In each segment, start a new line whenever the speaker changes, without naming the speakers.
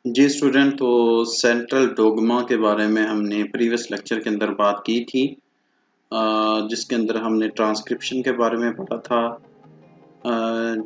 जी student, तो central dogma के बारे में हमने प्रीवियस लेक्चर के अंदर बात की थी, जिसके अंदर हमने ट्रांसक्रिप्शन के बारे में पढ़ा था,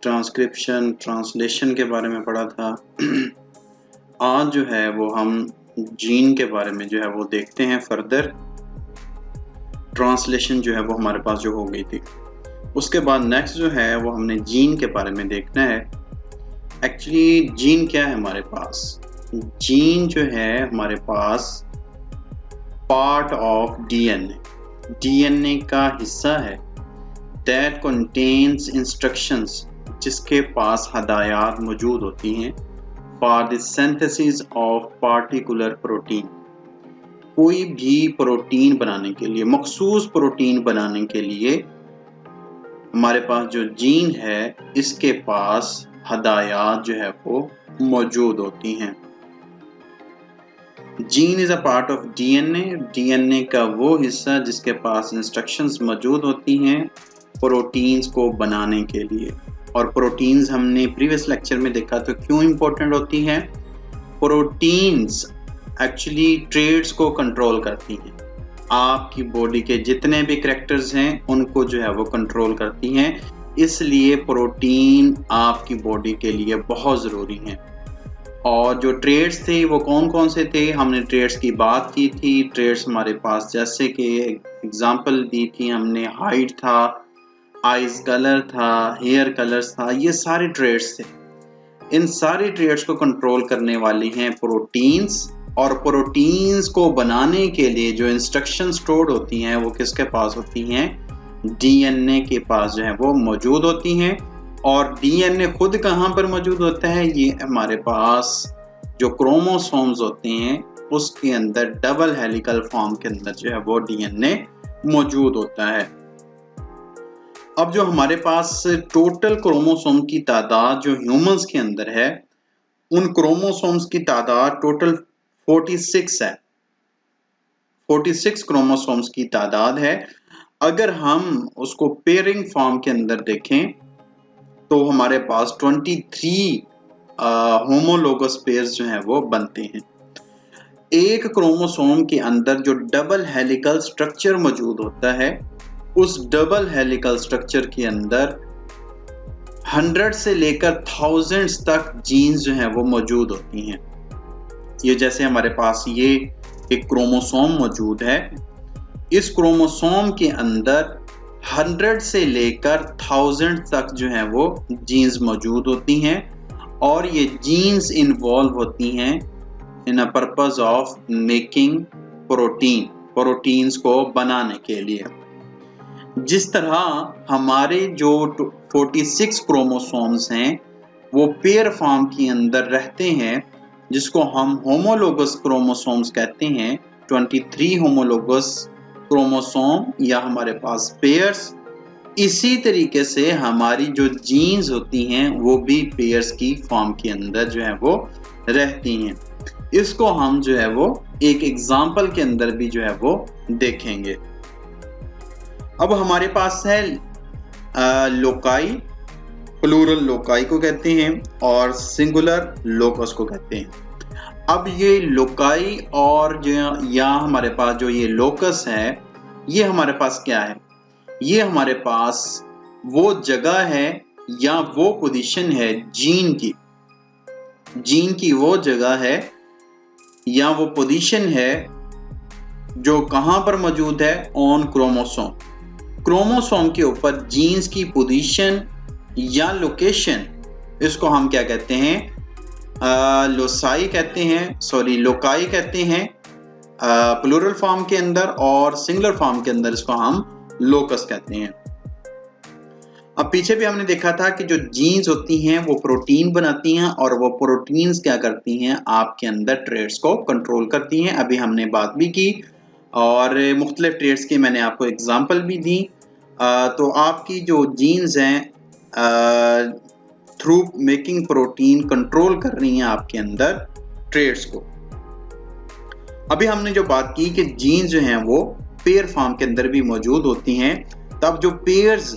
ट्रांसक्रिप्शन ट्रांसलेशन के बारे में पढ़ा था। आज जो है वो हम जीन के बारे में जो है वो देखते हैं। फर्दर ट्रांसलेशन जो है वो हमारे पास जो हो गई थी, उसके बाद नेक्स्ट जो है वो हमने जीन के बारे में देखना है। एक्चुअली जीन क्या है हमारे पास? जीन जो है हमारे पास पार्ट ऑफ डीएनए का हिस्सा है। दैट कंटेन्स इंस्ट्रक्शंस, जिसके पास हदायत मौजूद होती हैं for the synthesis of particular protein. कोई भी प्रोटीन बनाने के लिए, मखसूस प्रोटीन बनाने के लिए हमारे पास जो जीन है इसके पास हदायत जो है वो मौजूद होती हैं। Gene is a part of DNA का वो हिस्सा जिसके पास इंस्ट्रक्शंस मौजूद होती हैं प्रोटीन्स को बनाने के लिए। और प्रोटीन्स हमने प्रीवियस लेक्चर में देखा तो क्यों इंपॉर्टेंट होती हैं। प्रोटीन्स एक्चुअली ट्रेड्स को कंट्रोल करती हैं। आपकी बॉडी के जितने भी कैरेक्टर्स हैं उनको जो है वो कंट्रोल करती हैं, इसलिए प्रोटीन आपकी बॉडी के लिए बहुत ज़रूरी हैं। और जो ट्रेड्स थे वो कौन कौन से थे, हमने ट्रेड्स की बात की थी। ट्रेड्स हमारे पास जैसे कि एग्जांपल दी थी हमने, हाइट था, आइज कलर था, हेयर कलर्स था, ये सारे ट्रेड्स थे। इन सारे ट्रेड्स को कंट्रोल करने वाली हैं प्रोटीन्स। और प्रोटीन्स को बनाने के लिए जो इंस्ट्रक्शन स्टोर्ड होती हैं वो किसके पास होती हैं? डीएनए के पास जो है वो मौजूद होती हैं। और डीएनए खुद कहाँ पर मौजूद होता है? ये हमारे पास जो क्रोमोसोम्स होते हैं उसके अंदर डबल हेलिकल फॉर्म के अंदर जो है वो डीएनए मौजूद होता है। अब जो हमारे पास टोटल क्रोमोसोम की तादाद जो ह्यूमंस के अंदर है, उन क्रोमोसोम्स की तादाद टोटल 46 है। 46 क्रोमोसोम्स की तादाद है। अगर हम उसको पेयरिंग फॉर्म के अंदर देखें तो हमारे पास 23 होमोलोगस पेयर्स जो हैं वो बनते हैं। एक क्रोमोसोम के अंदर जो डबल हेलिकल स्ट्रक्चर मौजूद होता है, उस डबल हेलिकल स्ट्रक्चर के अंदर 100 से लेकर थाउजेंड्स तक जीन्स जो हैं वो मौजूद होती हैं। ये जैसे हमारे पास ये एक क्रोमोसोम मौजूद है, इस क्रोमोसोम के अंदर 100 से लेकर 1000 तक जो है वो जीन्स मौजूद होती हैं। और ये जीन्स इन्वॉल्व होती हैं in a purpose of making proteins को बनाने के लिए। जिस तरह हमारे जो 46 क्रोमोसोम्स हैं वो पेयर फॉर्म के अंदर रहते हैं, जिसको हम होमोलोगस क्रोमोसोम्स कहते हैं, 23 होमोलोगस क्रोमोसोम या हमारे पास पेयर्स। इसी तरीके से हमारी जो जीन्स होती हैं वो भी पेयर्स की फॉर्म के अंदर जो है वो रहती हैं। इसको हम जो है वो एक एग्जांपल के अंदर भी जो है वो देखेंगे। अब हमारे पास है लोकाई, प्लूरल लोकाई को कहते हैं और सिंगुलर लोकस को कहते हैं। अब ये लोकाई और या हमारे पास जो ये लोकस है, ये हमारे पास क्या है? ये हमारे पास वो जगह है या वो पोजीशन है जीन की वो जगह है या वो पोजीशन है जो कहां पर मौजूद है? ऑन क्रोमोसोम के ऊपर जीन्स की पोजीशन या लोकेशन, इसको हम क्या कहते हैं? लोकाई कहते हैं प्लूरल फॉर्म के अंदर, और सिंगुलर फॉर्म के अंदर इसको हम लोकस कहते हैं। अब पीछे भी हमने देखा था कि जो जीन्स होती हैं वो प्रोटीन बनाती हैं और वो प्रोटीन्स क्या करती हैं? आपके अंदर ट्रेड्स को कंट्रोल करती हैं। अभी हमने बात भी की और मुख्तलिफ ट्रेड्स की मैंने आपको एग्जांपल भी दी। तो आपकी जो जीन्स हैं थ्रू मेकिंग प्रोटीन कंट्रोल कर रही हैं आपके अंदर ट्रेड्स को। अभी हमने जो बात की कि जीन्स जो हैं वो पेयर फॉर्म के अंदर भी मौजूद होती हैं। तब जो पेयर्स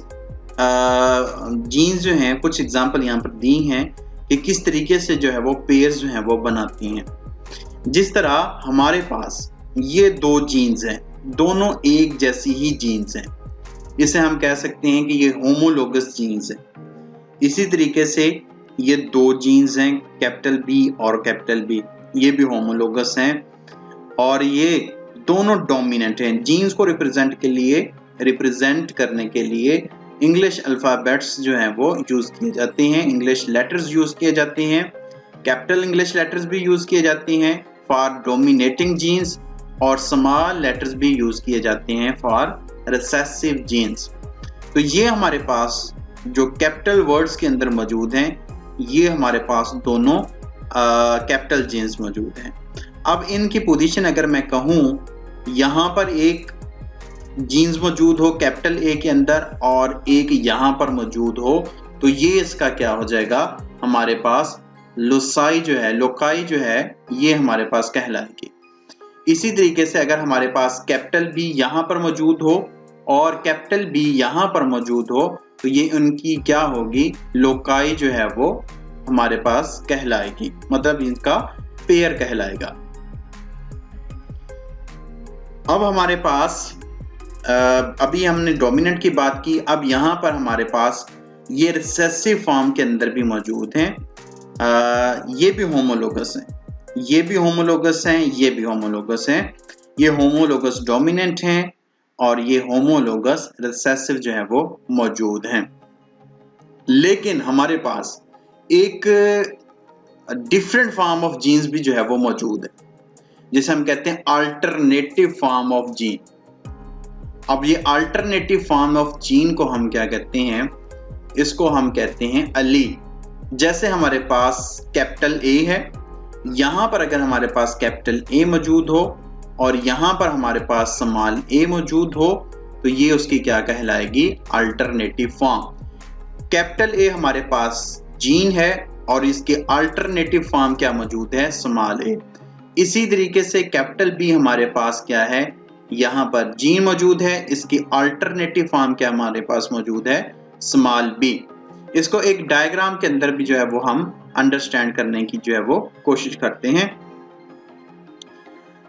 जीन्स जो हैं, कुछ एग्जांपल यहाँ पर दी हैं कि किस तरीके से जो है वो पेयर्स जो है वो बनाती हैं। जिस तरह हमारे पास ये दो जीन्स हैं, दोनों एक जैसी ही जीन्स हैं, इसे हम कह सकते हैं कि ये होमोलोगस जीन्स हैं। इसी तरीके से ये दो जीन्स हैं, कैपिटल बी और कैपिटल बी, ये भी होमोलोगस हैं और ये दोनों डोमिनेंट हैं। जीन्स को रिप्रेजेंट करने के लिए इंग्लिश अल्फाबेट्स जो हैं वो यूज किए जाते हैं, इंग्लिश लेटर्स यूज किए जाते हैं, कैपिटल इंग्लिश लेटर्स भी यूज किए जाते हैं फॉर डोमिनेटिंग जीन्स और स्मॉल लेटर्स भी यूज किए जाते हैं फॉर रिसेसिव जीन्स। तो ये हमारे पास जो कैपिटल वर्ड्स के अंदर मौजूद हैं, ये हमारे पास दोनों कैपिटल जीन्स मौजूद हैं। अब इनकी पोजीशन अगर मैं कहूँ, यहाँ पर एक जीन्स मौजूद हो कैपिटल ए के अंदर और एक यहाँ पर मौजूद हो, तो ये इसका क्या हो जाएगा, हमारे पास लोकाई जो है ये हमारे पास कहलाएगी। इसी तरीके से अगर हमारे पास कैपिटल बी यहाँ पर मौजूद हो और कैपिटल बी यहाँ पर मौजूद हो, तो ये उनकी क्या होगी, लोकाई जो है वो हमारे पास कहलाएगी, मतलब इनका पेयर कहलाएगा। अब हमारे पास अभी हमने डोमिनेंट की बात की, अब यहाँ पर हमारे पास ये रिसेसिव फॉर्म के अंदर भी मौजूद हैं, ये भी होमोलोगस हैं, ये भी होमोलोगस हैं, ये भी होमोलोगस हैं। ये होमोलोगस डोमिनेंट हैं और ये होमोलोगस रिसेसिव जो है वो मौजूद हैं। लेकिन हमारे पास एक डिफरेंट फॉर्म ऑफ जीन्स भी जो है वो मौजूद है, जिसे हम कहते हैं अल्टरनेटिव फॉर्म ऑफ जीन। अब ये अल्टरनेटिव फॉर्म ऑफ जीन को हम क्या कहते हैं, इसको हम कहते हैं अलील। जैसे हमारे पास कैपिटल ए है, यहां पर अगर हमारे पास कैपिटल ए मौजूद हो और यहां पर हमारे पास स्मॉल ए मौजूद हो, तो ये उसकी क्या कहलाएगी, अल्टरनेटिव फॉर्म। कैपिटल ए हमारे पास जीन है और इसके अल्टरनेटिव फॉर्म क्या मौजूद है, स्मॉल ए। इसी तरीके से कैपिटल बी हमारे पास क्या है, यहाँ पर जीन मौजूद है, इसकी अल्टरनेटिव फॉर्म क्या हमारे पास मौजूद है, स्मॉल बी। इसको एक डायग्राम के अंदर भी जो है वो हम अंडरस्टैंड करने की जो है वो कोशिश करते हैं।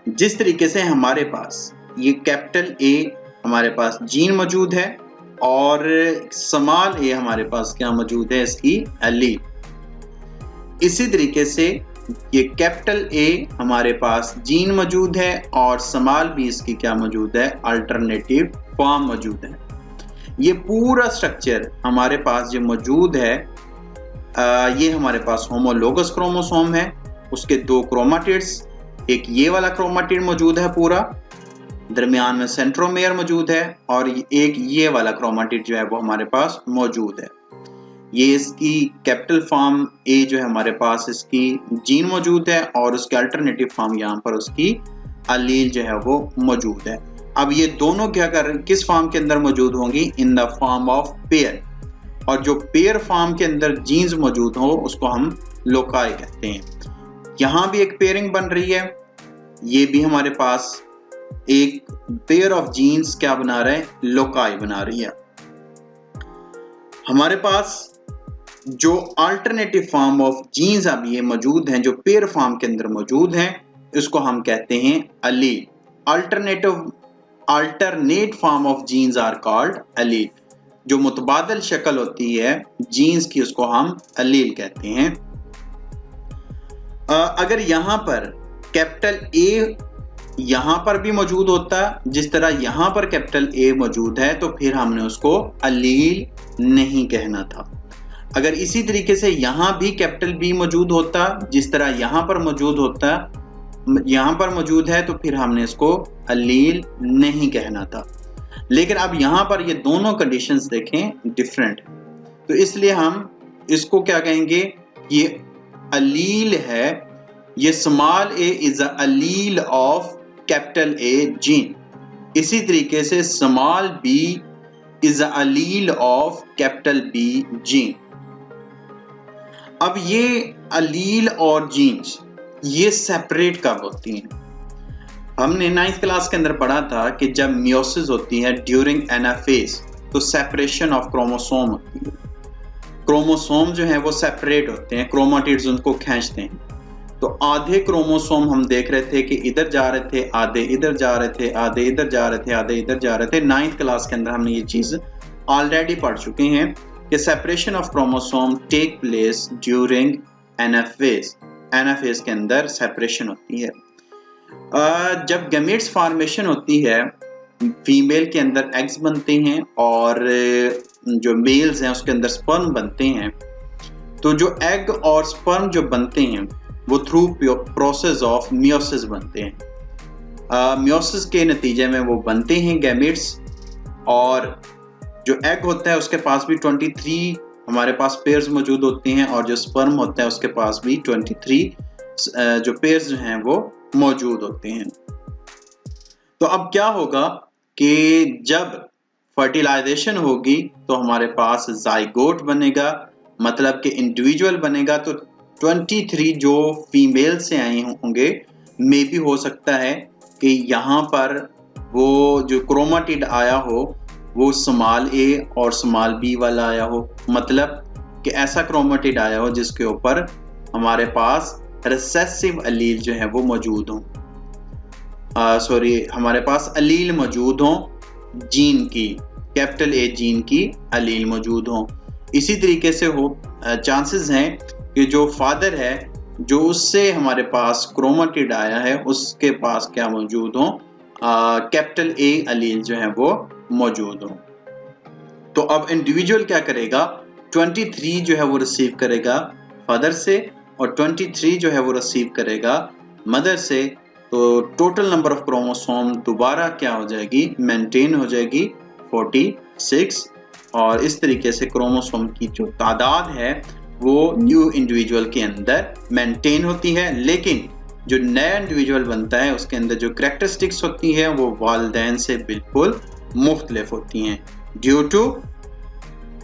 जिस तरीके से हमारे पास ये कैपिटल ए हमारे पास जीन मौजूद है और स्मॉल ए हमारे पास क्या मौजूद है, इसकी एलील। इसी तरीके से ये कैपिटल ए हमारे पास जीन मौजूद है और स्मॉल बी इसकी क्या मौजूद है, अल्टरनेटिव फॉर्म मौजूद है। ये पूरा स्ट्रक्चर हमारे पास जो मौजूद है, ये हमारे पास होमोलोगस क्रोमोसोम है, उसके दो क्रोमाटिड्स, एक ये वाला क्रोमाटिड मौजूद है पूरा, दरमियान में सेंट्रोमेयर मौजूद है और एक ये वाला क्रोमाटिड जो है वो हमारे पास मौजूद है। ये इसकी कैपिटल फॉर्म ए जो है हमारे पास इसकी जीन मौजूद है और उसके अल्टरनेटिव फॉर्म यहाँ पर उसकी अलील जो है वो मौजूद है। अब ये दोनों क्या किस फॉर्म के अंदर मौजूद होंगी, in the form of pair. और जो पेयर फॉर्म के अंदर जीन्स मौजूद हो उसको हम लोकाई कहते हैं। यहाँ भी एक पेयरिंग बन रही है, ये भी हमारे पास एक पेयर ऑफ जीन्स क्या बना रहे हैं, लोकाई बना रही है। हमारे पास जो अल्टरनेटिव फॉर्म ऑफ जीन्स अब ये मौजूद हैं, जो पेयर फॉर्म के अंदर मौजूद हैं, इसको हम कहते हैं allele. Alternate form of genes are called allele. जो मुतबादल शक्ल होती है जीन्स की उसको हम अलील कहते हैं। अगर यहाँ पर कैपिटल ए यहाँ पर भी मौजूद होता, जिस तरह यहाँ पर कैपिटल ए मौजूद है, तो फिर हमने उसको अलील नहीं कहना था। अगर इसी तरीके से यहाँ भी कैपिटल बी मौजूद होता, जिस तरह यहाँ पर मौजूद होता, यहाँ पर मौजूद है, तो फिर हमने इसको अलील नहीं कहना था। लेकिन अब यहाँ पर ये दोनों कंडीशंस देखें डिफरेंट, तो इसलिए हम इसको क्या कहेंगे, ये अलील है, ये small A is a allele of capital A gene. इसी तरीके से small B is a allele of capital B gene. अब ये अलील और जीन्स ये सेपरेट कब होती हैं? हमने 9th क्लास के अंदर पढ़ा था कि जब मियोसिस होती है ड्यूरिंग एनाफेज, तो सेपरेशन ऑफ क्रोमोसोम होती है। क्रोमोसोम जो है वो सेपरेट होते हैं, क्रोमाटिड्स उनको खींचते हैं। तो आधे क्रोमोसोम हम देख रहे थे कि इधर जा रहे थे, आधे इधर जा रहे थे, आधे इधर जा रहे थे, आधे इधर जा रहे थे। 9th क्लास के अंदर हमने ये चीज ऑलरेडी पढ़ चुके हैं कि separation of chromosome take place during anaphase. Anaphase के अंदर सेपरेशन होती है। जब गैमेट्स फॉर्मेशन होती है, फीमेल के अंदर एग्स बनते हैं और जो मेल्स हैं उसके अंदर स्पर्म बनते हैं। तो जो एग और स्पर्म जो बनते हैं वो थ्रू प्रोसेस ऑफ मियोसिस बनते हैं। मियोसिस के नतीजे में वो बनते हैं गैमेट्स, और जो एग होता है उसके पास भी 23 हमारे पास पेयर्स मौजूद होते हैं, और जो स्पर्म होता है उसके पास भी 23 जो पेयर्स जो हैं वो मौजूद होते हैं। तो अब क्या होगा कि जब फर्टिलाइजेशन होगी तो हमारे पास जाइगोट बनेगा, मतलब कि इंडिविजुअल बनेगा। तो 23 जो फीमेल से आए होंगे, मे भी हो सकता है कि यहाँ पर वो जो क्रोमाटिड आया हो वो स्मॉल ए और स्मॉल बी वाला आया हो, मतलब कि ऐसा क्रोमाटिड आया हो जिसके ऊपर हमारे पास रिसेसिव अलील जो है वो मौजूद हो, हमारे पास अलील मौजूद हो, जीन की, कैपिटल ए जीन की अलील मौजूद हो। इसी तरीके से हो चांसेस हैं कि जो फादर है, जो उससे हमारे पास क्रोमाटिड आया है, उसके पास क्या मौजूद हो, कैपिटल ए अलील जो है वो मौजूद हो। तो अब इंडिविजुअल क्या करेगा, 23 जो है वो रिसीव करेगा फादर से, और 23 जो है वो रिसीव करेगा मदर से। तो टोटल नंबर ऑफ क्रोमोसोम दोबारा क्या हो जाएगी, मेंटेन हो जाएगी 46, और इस तरीके से क्रोमोसोम की जो तादाद है वो न्यू इंडिविजुअल के अंदर मेंटेन होती है। लेकिन जो नया इंडिविजुअल बनता है उसके अंदर जो कैरेक्टरिस्टिक्स होती है वो वालिदैन से बिल्कुल मुख्तलिफ होती हैं, due to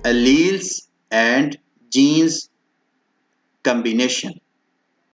alleles and genes combination।